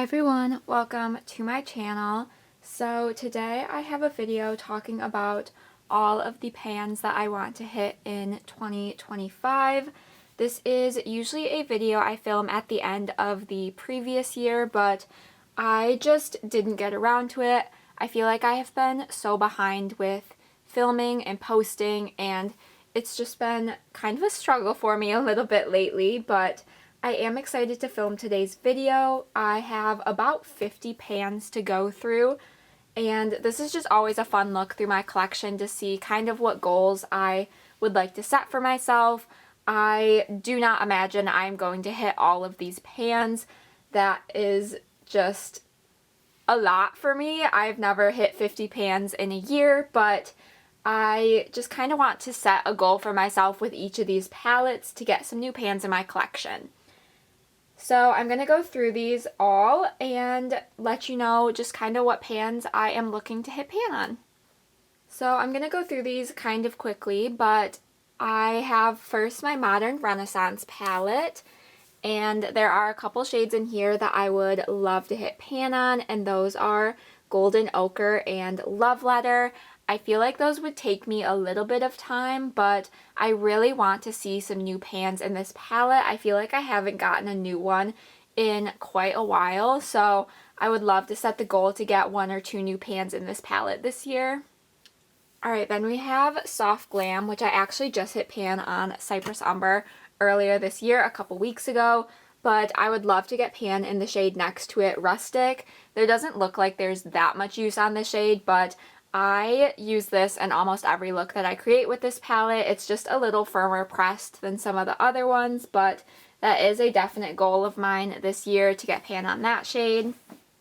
Hi everyone, welcome to my channel. So today I have a video talking about all of the pans that I want to hit in 2025. This is usually a video I film at the end of the previous year, but I just didn't get around to it. I feel like I have been so behind with filming and posting, and it's just been kind of a struggle for me a little bit lately, but I am excited to film today's video. I have about 50 pans to go through, and this is just always a fun look through my collection to see kind of what goals I would like to set for myself. I do not imagine I'm going to hit all of these pans. That is just a lot for me. I've never hit 50 pans in a year, but I just kind of want to set a goal for myself with each of these palettes to get some new pans in my collection. So I'm going to go through these all and let you know just kind of what pans I am looking to hit pan on. So I'm going to go through these kind of quickly, but I have first my Modern Renaissance palette, and there are a couple shades in here that I would love to hit pan on, and those are Golden Ochre and Love Letter. I feel like those would take me a little bit of time, but I really want to see some new pans in this palette. I feel like I haven't gotten a new one in quite a while, so I would love to set the goal to get 1 or 2 new pans in this palette this year. Alright, then we have Soft Glam, which I actually just hit pan on Cypress Umber earlier this year, a couple weeks ago, but I would love to get pan in the shade next to it, Rustic. There doesn't look like there's that much use on the shade, but I use this in almost every look that I create with this palette. It's just a little firmer pressed than some of the other ones, but that is a definite goal of mine this year to get pan on that shade.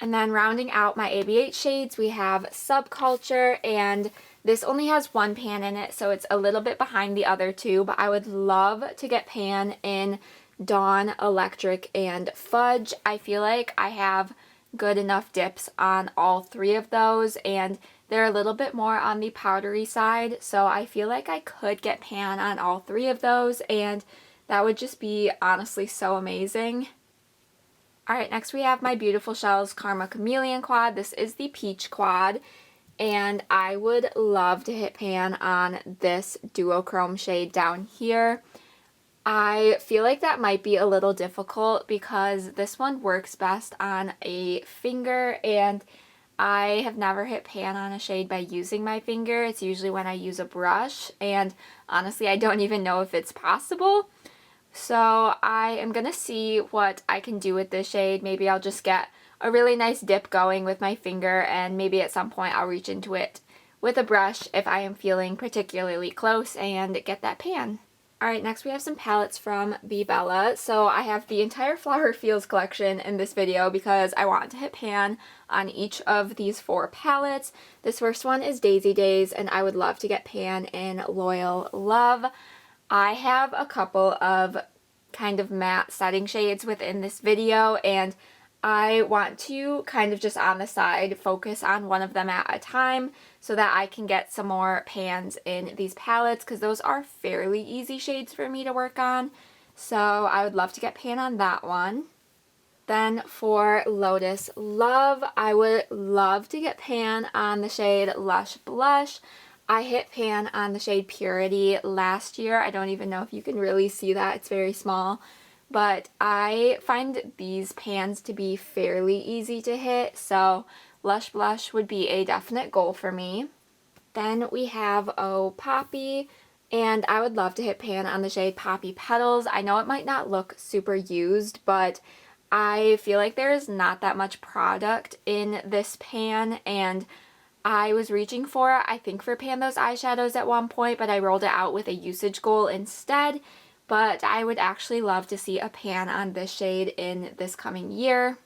And then rounding out my ABH shades, we have Subculture, and this only has 1 pan in it, so it's a little bit behind the other 2, but I would love to get pan in Dawn, Electric, and Fudge. I feel like I have good enough dips on all 3 of those, and they're a little bit more on the powdery side, so I feel like I could get pan on all 3 of those, and that would just be honestly so amazing. Alright, next we have my beautiful Shellz Karma Chameleon quad. This is the Peach quad, and I would love to hit pan on this duochrome shade down here. I feel like that might be a little difficult because this one works best on a finger, and I have never hit pan on a shade by using my finger. It's usually when I use a brush, and honestly I don't even know if it's possible. So I am going to see what I can do with this shade. Maybe I'll just get a really nice dip going with my finger, and maybe at some point I'll reach into it with a brush if I am feeling particularly close and get that pan. Alright, next we have some palettes from Be Bella. So I have the entire Flower Fields collection in this video because I want to hit pan on each of these 4 palettes. This first one is Daisy Days, and I would love to get pan in Loyal Love. I have a couple of kind of matte setting shades within this video, and I want to kind of just on the side focus on one of them at a time so that I can get some more pans in these palettes, because those are fairly easy shades for me to work on. So I would love to get pan on that one. Then for Lotus Love, I would love to get pan on the shade Lush Blush. I hit pan on the shade Purity last year. I don't even know if you can really see that. It's very small. But I find these pans to be fairly easy to hit, so Lush Blush would be a definite goal for me. Then we have Oh Poppy, and I would love to hit pan on the shade Poppy Petals. I know it might not look super used, but I feel like there is not that much product in this pan, and I was reaching for, I think, for Pan Those eyeshadows at one point, but I rolled it out with a usage goal instead. But I would actually love to see a pan on this shade in this coming year.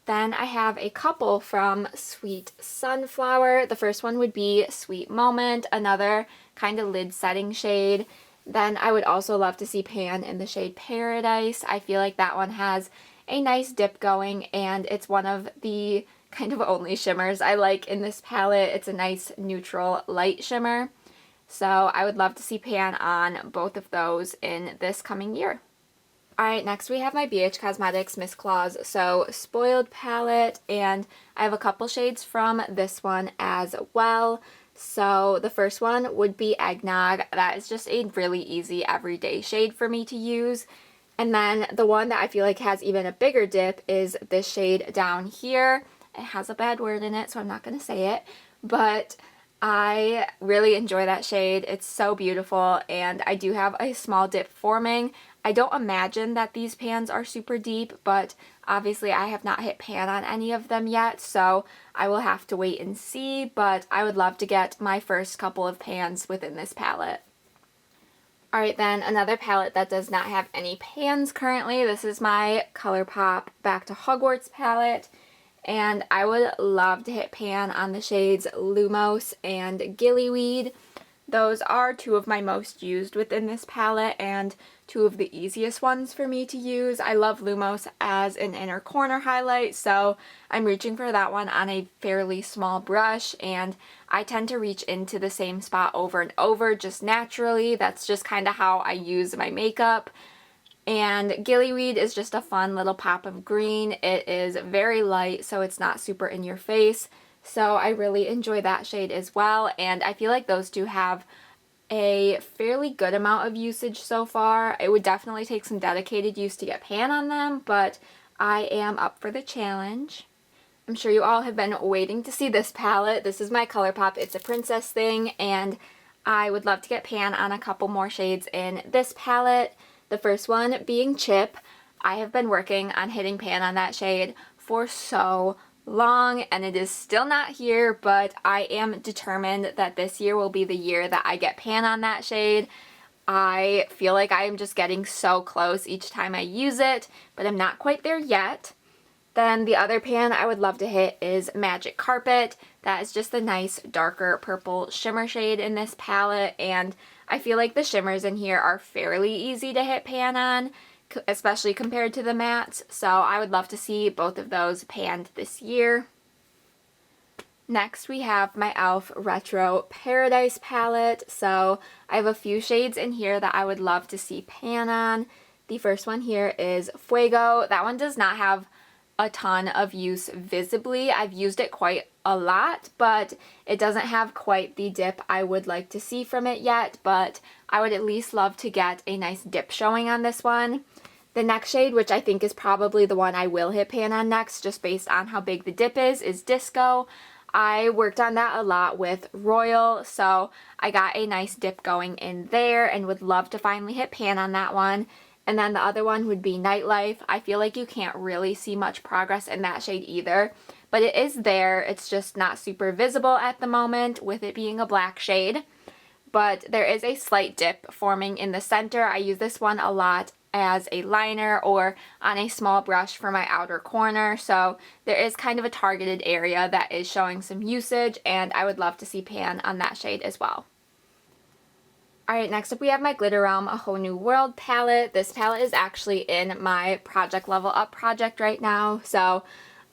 Then I have a couple from Sweet Sunflower. The first one would be Sweet Moment, another kind of lid setting shade. Then I would also love to see pan in the shade Paradise. I feel like that one has a nice dip going, and it's one of the kind of only shimmers I like in this palette. It's a nice neutral light shimmer. So I would love to see pan on both of those in this coming year. Alright, next we have my BH Cosmetics Miss Claus So Spoiled palette, and I have a couple shades from this one as well. So the first one would be Eggnog. That is just a really easy everyday shade for me to use. And then the one that I feel like has even a bigger dip is this shade down here. It has a bad word in it, so I'm not going to say it, but I really enjoy that shade. It's so beautiful, and I do have a small dip forming. I don't imagine that these pans are super deep, but obviously I have not hit pan on any of them yet, so I will have to wait and see, but I would love to get my first couple of pans within this palette. Alright then, another palette that does not have any pans currently. This is my ColourPop Back to Hogwarts palette, and I would love to hit pan on the shades Lumos and Gillyweed. Those are two of my most used within this palette and two of the easiest ones for me to use. I love Lumos as an inner corner highlight, so I'm reaching for that one on a fairly small brush, and I tend to reach into the same spot over and over just naturally. That's just kind of how I use my makeup. And Gillyweed is just a fun little pop of green. It is very light, so it's not super in your face. So I really enjoy that shade as well, and I feel like those two have a fairly good amount of usage so far. It would definitely take some dedicated use to get pan on them, but I am up for the challenge. I'm sure you all have been waiting to see this palette. This is my ColourPop It's a Princess thing, and I would love to get pan on a couple more shades in this palette. The first one being Chip. I have been working on hitting pan on that shade for so long, and it is still not here, but I am determined that this year will be the year that I get pan on that shade. I feel like I am just getting so close each time I use it, but I'm not quite there yet. Then the other pan I would love to hit is Magic Carpet. That is just a nice darker purple shimmer shade in this palette, and I feel like the shimmers in here are fairly easy to hit pan on, especially compared to the mattes, so I would love to see both of those panned this year. Next we have my e.l.f. Retro Paradise palette. So I have a few shades in here that I would love to see pan on. The first one here is Fuego. That one does not have a ton of use visibly. I've used it quite a lot, but it doesn't have quite the dip I would like to see from it yet, but I would at least love to get a nice dip showing on this one. The next shade, which I think is probably the one I will hit pan on next just based on how big the dip is Disco. I worked on that a lot with Royal, so I got a nice dip going in there and would love to finally hit pan on that one. And then the other one would be Nightlife. I feel like you can't really see much progress in that shade either, but it is there. It's just not super visible at the moment with it being a black shade. But there is a slight dip forming in the center. I use this one a lot as a liner or on a small brush for my outer corner, so there is kind of a targeted area that is showing some usage, and I would love to see pan on that shade as well. Alright, next up we have my Glitter Realm A Whole New World palette. This palette is actually in my Project Level Up project right now, so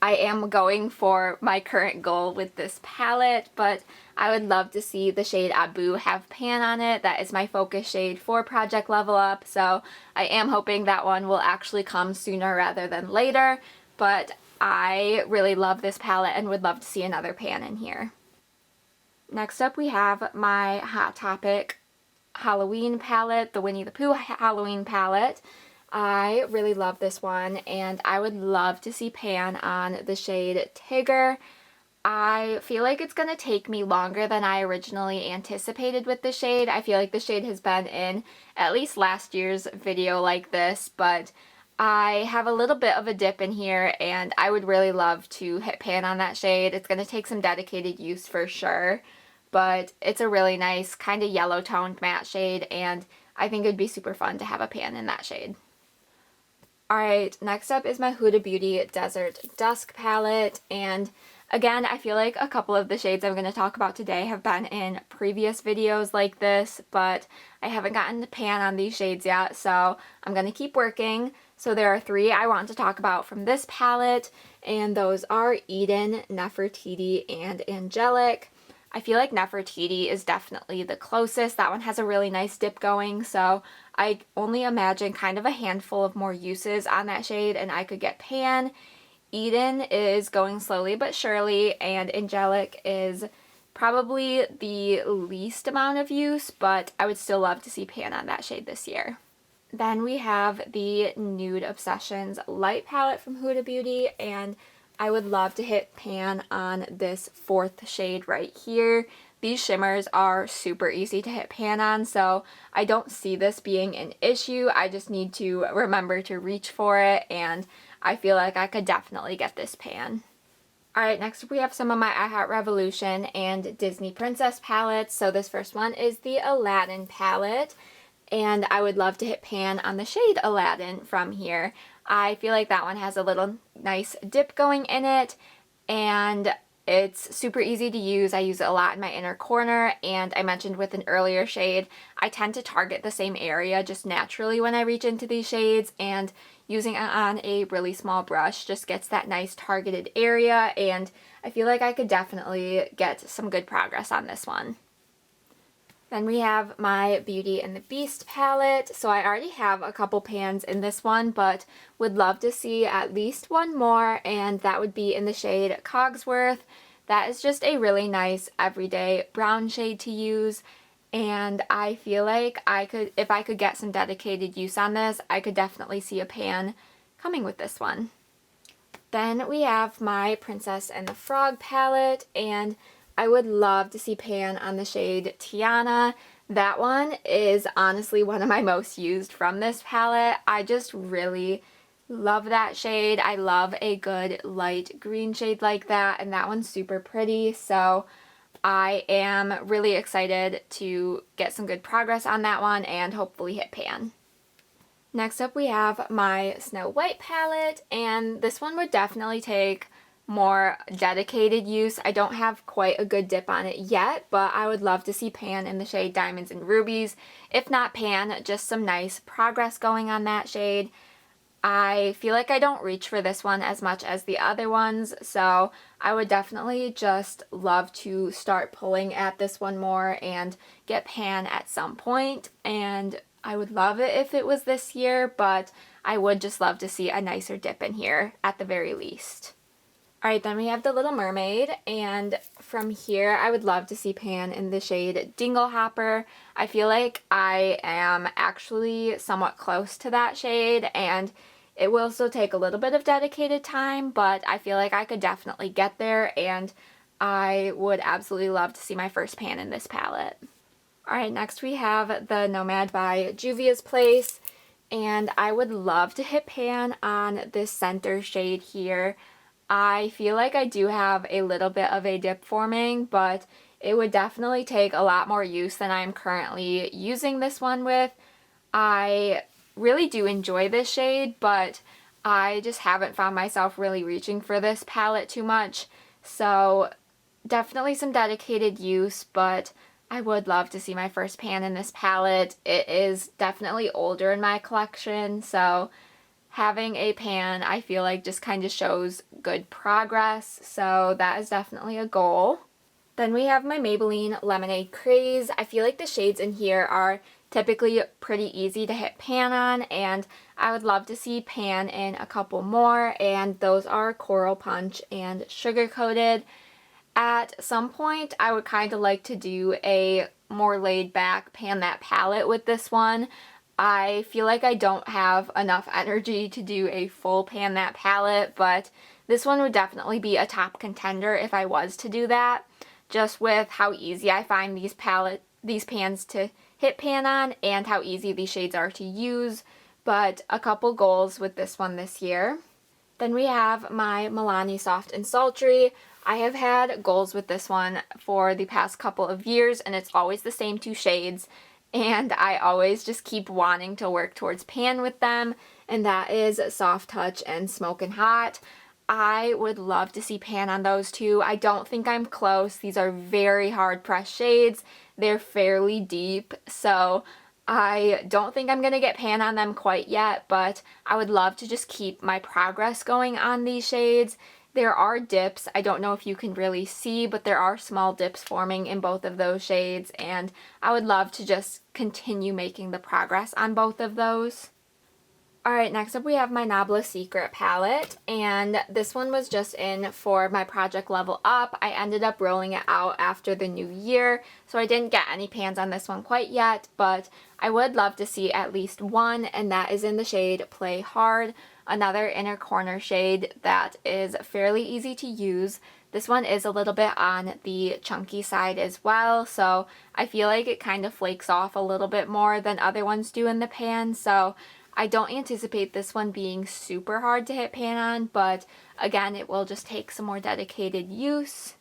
I am going for my current goal with this palette, but I would love to see the shade Abu have pan on it. That is my focus shade for Project Level Up, so I am hoping that one will actually come sooner rather than later, but I really love this palette and would love to see another pan in here. Next up we have my Hot Topic Halloween palette, the Winnie the Pooh Halloween palette. I really love this one, and I would love to see pan on the shade Tigger. I feel like it's going to take me longer than I originally anticipated with the shade. I feel like the shade has been in at least last year's video like this, but I have a little bit of a dip in here, and I would really love to hit pan on that shade. It's going to take some dedicated use for sure, but it's a really nice kind of yellow toned matte shade, and I think it'd be super fun to have a pan in that shade. Alright, next up is my Huda Beauty Desert Dusk palette, and again, I feel like a couple of the shades I'm going to talk about today have been in previous videos like this, but I haven't gotten to pan on these shades yet, so I'm going to keep working. So there are three I want to talk about from this palette, and those are Eden, Nefertiti, and Angelic. I feel like Nefertiti is definitely the closest. That one has a really nice dip going, so I only imagine kind of a handful of more uses on that shade and I could get Pan. Eden is going slowly but surely, and Angelic is probably the least amount of use, but I would still love to see Pan on that shade this year. Then we have the Nude Obsessions light palette from Huda Beauty, and I would love to hit Pan on this fourth shade right here. These shimmers are super easy to hit Pan on, so I don't see this being an issue. I just need to remember to reach for it, and I feel like I could definitely get this Pan. Alright, next we have some of my I Heart Revolution and Disney Princess palettes. So this first one is the Aladdin palette, and I would love to hit Pan on the shade Aladdin from here. I feel like that one has a little nice dip going in it, and it's super easy to use. I use it a lot in my inner corner, and I mentioned with an earlier shade, I tend to target the same area just naturally when I reach into these shades, and using it on a really small brush just gets that nice targeted area, and I feel like I could definitely get some good progress on this one. Then we have my Beauty and the Beast palette. So I already have a couple pans in this one, but would love to see at least one more, and that would be in the shade Cogsworth. That is just a really nice everyday brown shade to use, and I feel like if I could get some dedicated use on this, I could definitely see a pan coming with this one. Then we have my Princess and the Frog palette, and I would love to see Pan on the shade Tiana. That one is honestly one of my most used from this palette. I just really love that shade. I love a good light green shade like that, and that one's super pretty, so I am really excited to get some good progress on that one and hopefully hit Pan. Next up we have my Snow White palette, and this one would definitely take more dedicated use. I don't have quite a good dip on it yet, but I would love to see Pan in the shade Diamonds and Rubies. If not Pan, just some nice progress going on that shade. I feel like I don't reach for this one as much as the other ones, so I would definitely just love to start pulling at this one more and get Pan at some point, and I would love it if it was this year, but I would just love to see a nicer dip in here at the very least. Alright, then we have the Little Mermaid, and from here I would love to see Pan in the shade Dingle Hopper. I feel like I am actually somewhat close to that shade, and it will still take a little bit of dedicated time, but I feel like I could definitely get there, and I would absolutely love to see my first Pan in this palette. Alright, next we have the Nomad by Juvia's Place, and I would love to hit Pan on this center shade here. I feel like I do have a little bit of a dip forming, but it would definitely take a lot more use than I'm currently using this one with. I really do enjoy this shade, but I just haven't found myself really reaching for this palette too much. So definitely some dedicated use, but I would love to see my first Pan in this palette. It is definitely older in my collection, so having a Pan I feel like just kind of shows good progress, so that is definitely a goal. Then we have my Maybelline Lemonade Craze. I feel like the shades in here are typically pretty easy to hit Pan on, and I would love to see Pan in a couple more, and those are Coral Punch and Sugar Coated. At some point I would kind of like to do a more laid back Pan that palette with this one. I feel like I don't have enough energy to do a full Pan that palette, but this one would definitely be a top contender if I was to do that, just with how easy I find these pans to hit Pan on and how easy these shades are to use. But a couple goals with this one this year. Then we have my Milani Soft and Sultry. I have had goals with this one for the past couple of years, and it's always the same two shades, and I always just keep wanting to work towards Pan with them, and that is Soft Touch and Smokin' Hot. I would love to see Pan on those two. I don't think I'm close. These are very hard pressed shades. They're fairly deep, so I don't think I'm going to get Pan on them quite yet, but I would love to just keep my progress going on these shades There are dips. I don't know if you can really see, but there are small dips forming in both of those shades, and I would love to just continue making the progress on both of those. Alright, next up we have my Nabla Secret palette, and this one was just in for my project Level Up. I ended up rolling it out after the new year, so I didn't get any pans on this one quite yet, but I would love to see at least one, and that is in the shade Play Hard, another inner corner shade that is fairly easy to use. This one is a little bit on the chunky side as well, so I feel like it kind of flakes off a little bit more than other ones do in the pan, so I don't anticipate this one being super hard to hit pan on, but again, it will just take some more dedicated use.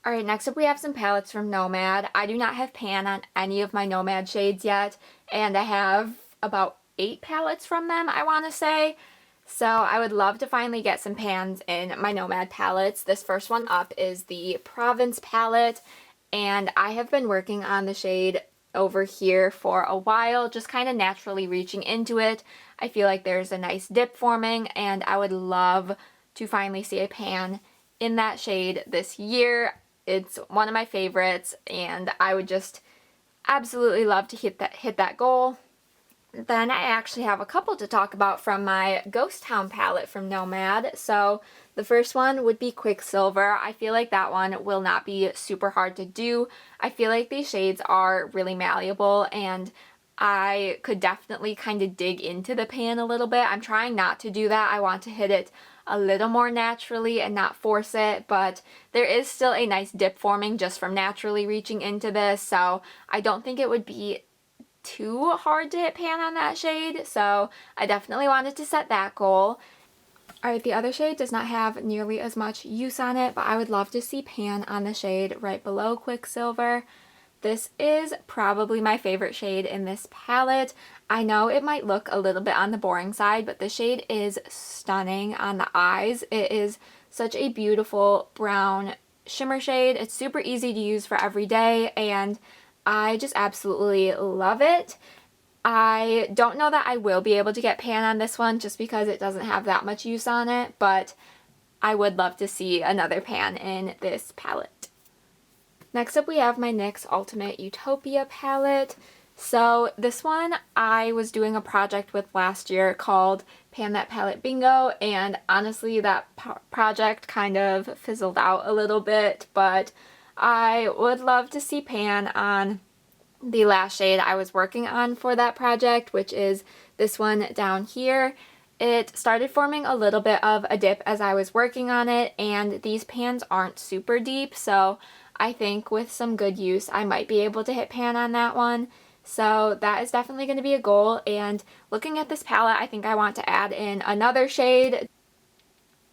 Alright, next up we have some palettes from Nomad. I do not have pan on any of my Nomad shades yet, and I have about 8 palettes from them, I want to say. So I would love to finally get some pans in my Nomad palettes. This first one up is the Province palette, and I have been working on the shade over here for a while, just kind of naturally reaching into it. I feel like there's a nice dip forming, and I would love to finally see a pan in that shade this year. It's one of my favorites, and I would just absolutely love to hit that goal. Then I actually have a couple to talk about from my Ghost Town palette from Nomad. So the first one would be Quicksilver. I feel like that one will not be super hard to do. I feel like these shades are really malleable, and I could definitely kind of dig into the pan a little bit. I'm trying not to do that. I want to hit it a little more naturally and not force it, but there is still a nice dip forming just from naturally reaching into this, so I don't think it would be too hard to hit pan on that shade, so I definitely wanted to set that goal. Alright, the other shade does not have nearly as much use on it, but I would love to see pan on the shade right below Quicksilver. This is probably my favorite shade in this palette. I know it might look a little bit on the boring side, but the shade is stunning on the eyes. It is such a beautiful brown shimmer shade. It's super easy to use for every day, and I just absolutely love it. I don't know that I will be able to get pan on this one just because it doesn't have that much use on it, but I would love to see another pan in this palette. Next up we have my NYX Ultimate Utopia palette. So this one I was doing a project with last year called Pan That Palette Bingo, and honestly that project kind of fizzled out a little bit, but I would love to see pan on the last shade I was working on for that project, which is this one down here. It started forming a little bit of a dip as I was working on it, and these pans aren't super deep, so I think with some good use I might be able to hit pan on that one. So that is definitely going to be a goal, and looking at this palette, I think I want to add in another shade.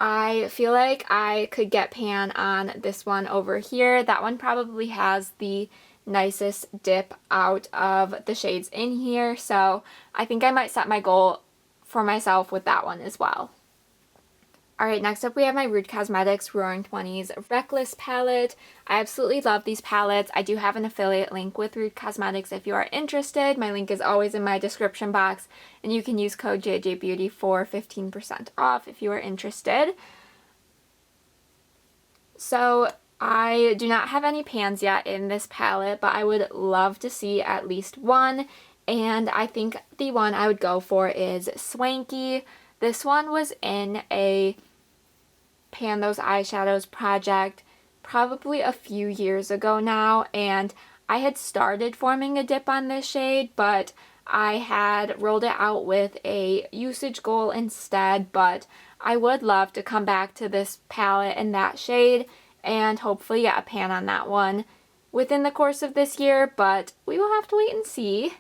I feel like I could get pan on this one over here. That one probably has the nicest dip out of the shades in here, so I think I might set my goal for myself with that one as well. Alright, next up we have my Rude Cosmetics Roaring 20s Reckless palette. I absolutely love these palettes. I do have an affiliate link with Rude Cosmetics if you are interested. My link is always in my description box, and you can use code JJBeauty for 15% off if you are interested. So I do not have any pans yet in this palette, but I would love to see at least one, and I think the one I would go for is Swanky. This one was in a Pan Those Eyeshadows project probably a few years ago now, and I had started forming a dip on this shade, but I had rolled it out with a usage goal instead. But I would love to come back to this palette in that shade and hopefully get a pan on that one within the course of this year, but we will have to wait and see.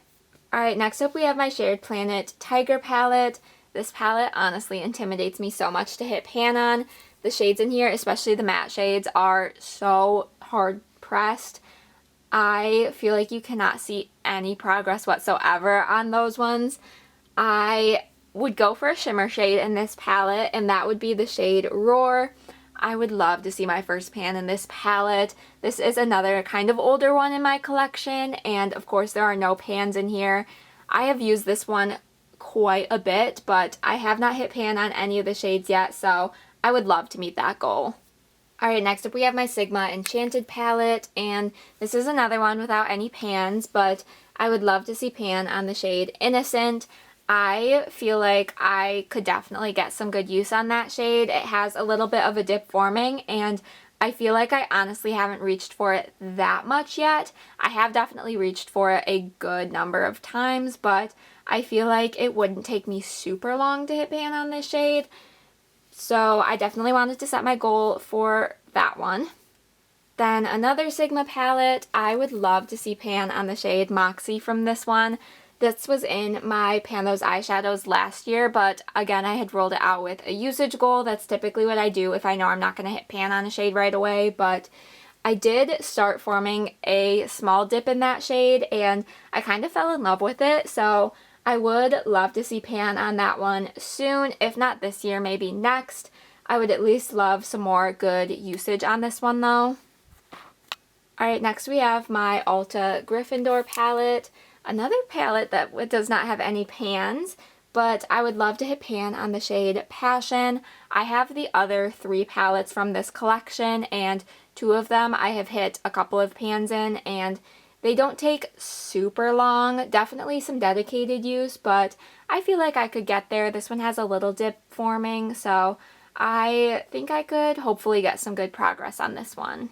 Alright, next up we have my Shared Planet Tiger palette. This palette honestly intimidates me so much to hit pan on. The shades in here, especially the matte shades, are so hard pressed. I feel like you cannot see any progress whatsoever on those ones. I would go for a shimmer shade in this palette, and that would be the shade Roar. I would love to see my first pan in this palette. This is another kind of older one in my collection, and of course there are no pans in here. I have used this one quite a bit, but I have not hit pan on any of the shades yet, so I would love to meet that goal. Alright, next up we have my Sigma Enchanted palette, and this is another one without any pans, but I would love to see pan on the shade Innocent. I feel like I could definitely get some good use on that shade. It has a little bit of a dip forming, and I feel like I honestly haven't reached for it that much yet. I have definitely reached for it a good number of times, but I feel like it wouldn't take me super long to hit pan on this shade. So I definitely wanted to set my goal for that one. Then another Sigma palette, I would love to see pan on the shade Moxie from this one. This was in my Pan Those Eyeshadows last year, but again, I had rolled it out with a usage goal. That's typically what I do if I know I'm not going to hit pan on a shade right away, but I did start forming a small dip in that shade, and I kind of fell in love with it, so I would love to see pan on that one soon. If not this year, maybe next. I would at least love some more good usage on this one, though. Alright, next we have my Ulta Gryffindor palette. Another palette that does not have any pans, but I would love to hit pan on the shade Passion. I have the other 3 palettes from this collection, and 2 of them I have hit a couple of pans in, and they don't take super long. Definitely some dedicated use, but I feel like I could get there. This one has a little dip forming, so I think I could hopefully get some good progress on this one.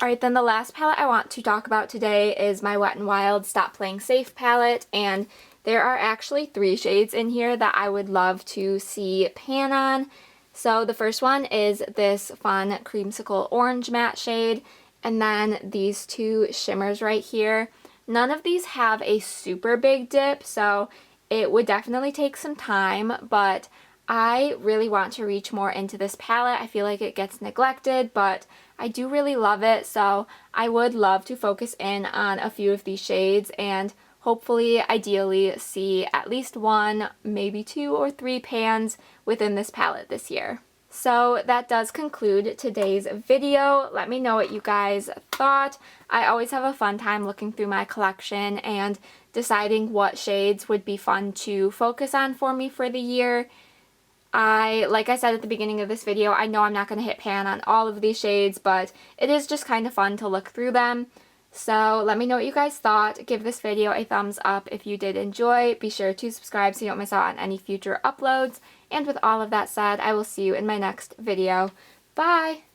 Alright, then the last palette I want to talk about today is my Wet n Wild Stop Playing Safe palette, and there are actually 3 shades in here that I would love to see pan on. So the first one is this fun Creamsicle Orange matte shade, and then these 2 shimmers right here. None of these have a super big dip, so it would definitely take some time, but I really want to reach more into this palette. I feel like it gets neglected, but I do really love it, so I would love to focus in on a few of these shades and hopefully, ideally, see at least 1, maybe 2 or 3 pans within this palette this year. So that does conclude today's video. Let me know what you guys thought. I always have a fun time looking through my collection and deciding what shades would be fun to focus on for me for the year. Like I said at the beginning of this video, I know I'm not going to hit pan on all of these shades, but it is just kind of fun to look through them. So let me know what you guys thought. Give this video a thumbs up if you did enjoy. Be sure to subscribe so you don't miss out on any future uploads. And with all of that said, I will see you in my next video. Bye!